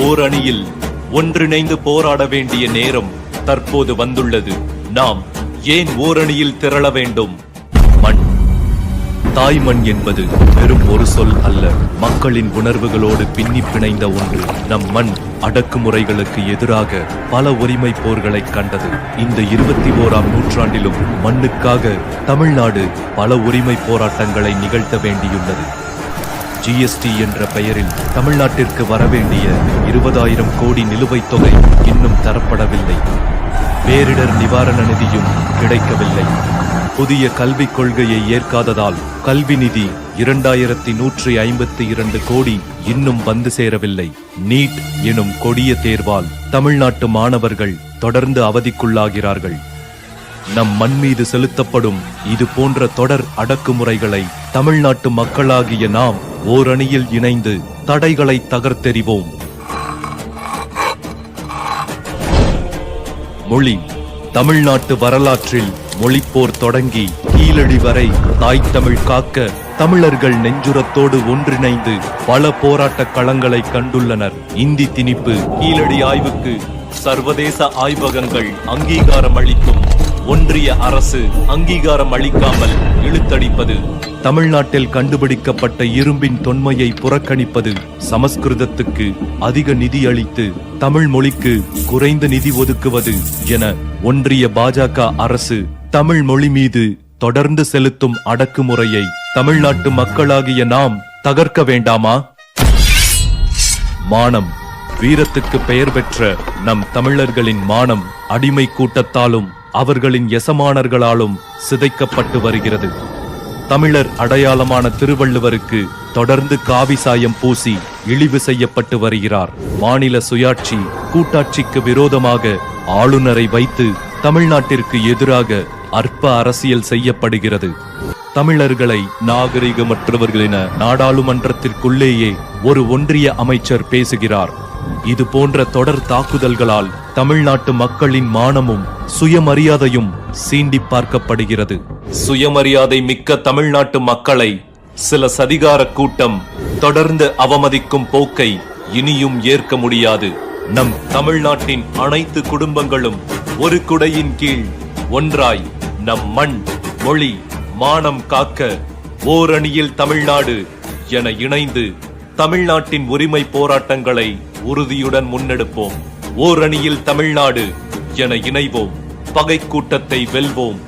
ஓர் அணியில் ஒன்றிணைந்து போராட வேண்டிய நேரம் தற்போது வந்துள்ளது. நாம் ஏன் ஓரணியில் திரள வேண்டும்? மண், தாய் மண் என்பது வெறும் ஒரு சொல் அல்ல, மக்களின் உணர்வுகளோடு பின்னி பிணைந்த ஒன்று. நம் மண் அடக்குமுறைகளுக்கு எதிராக பல உரிமை போர்களை கண்டது. இந்த 21ஆம் நூற்றாண்டிலும் மண்ணுக்காக தமிழ்நாடு பல உரிமை போராட்டங்களை நிகழ்த்த வேண்டியுள்ளது. ஜிஎஸ்டி என்ற பெயரில் தமிழ்நாட்டிற்கு வரவேண்டிய 20,000 கோடி நிலுவைத் தொகை இன்னும் தரப்படவில்லை. பேரிடர் நிவாரண நிதியும் கிடைக்கவில்லை. புதிய கல்விக் கொள்கையை ஏற்காததால் கல்வி நிதி 2152 கோடி இன்னும் வந்து சேரவில்லை. நீட் எனும் கொடிய தேர்வால் தமிழ்நாட்டு மாணவர்கள் தொடர்ந்து அவதிக்குள்ளாகிறார்கள். நம் மண் மீது செலுத்தப்படும் இது போன்ற தொடர் அடக்குமுறைகளை தமிழ்நாட்டு மக்களாகிய நாம் ஓரணியில் இணைந்து தடைகளை தகர்த்தெறிவோம். மொழி. தமிழ்நாட்டு வரலாற்றில் மொழிப்போர் தொடங்கி கீழடி வரை தாய் தமிழ் காக்க தமிழர்கள் நெஞ்சுரத்தோடு ஒன்றிணைந்து பல போராட்ட களங்களை கண்டுள்ளனர். இந்தி திணிப்பு. கீழடி ஆய்வுக்கு சர்வதேச ஆய்வகங்கள் அங்கீகாரம் அளிக்கும் ஒன்றிய அரசு அங்கீகாரம் அளிக்காமல் இழுத்தடிப்பது. தமிழ்நாட்டில் கண்டுபிடிக்கப்பட்ட இரும்பின் தொன்மையை புறக்கணிப்பது. சமஸ்கிருதத்துக்கு அதிக நிதி அளித்து தமிழ் மொழிக்கு குறைந்த நிதி ஒதுக்குவது என ஒன்றிய பாஜக அரசு தமிழ் மொழி மீது தொடர்ந்து செலுத்தும் அடக்குமுறையை தமிழ்நாட்டு மக்களாகிய நாம் தகர்க்க வேண்டாமா? மானம். வீரத்துக்கு பெயர் பெற்ற நம் தமிழர்களின் மானம் அடிமை கூட்டத்தாலும் அவர்களின் எசமானர்களாலும் சிதைக்கப்பட்டு வருகிறது. தமிழர் அடையாளமான திருவள்ளுவருக்கு தொடர்ந்து காவி சாயம் பூசி இழிவு செய்யப்பட்டு வருகிறார். மாநில சுயாட்சி கூட்டாட்சிக்கு விரோதமாக ஆளுநரை வைத்து தமிழ்நாட்டிற்கு எதிராக அற்ப அரசியல் செய்யப்படுகிறது. தமிழர்களை நாகரிகமற்றவர்களென நாடாளுமன்றத்திற்குள்ளேயே ஒரு ஒன்றிய அமைச்சர் பேசுகிறார். இது போன்ற தொடர் தாக்குதல்களால் தமிழ்நாட்டு மக்களின் மானமும் சுயமரியாதையும் சீண்டி பார்க்கப்படுகிறது. சுயமரியாதை மிக்க தமிழ்நாட்டு மக்களை சில சதிகார கூட்டம் தொடர்ந்து அவமதிக்கும் போக்கை இனியும் ஏற்க முடியாது. நம் தமிழ்நாட்டின் அனைத்து குடும்பங்களும் ஒரு குடையின் கீழ் ஒன்றாய் நம் மண், மொழி, மானம் காக்க ஓரணியில் தமிழ்நாடு என இணைந்து தமிழ்நாட்டின் உரிமை போராட்டங்களை உறுதியுடன் முன்னெடுப்போம். ஓரணியில் தமிழ்நாடு என இணைவோம். பகை கூட்டத்தை வெல்வோம்.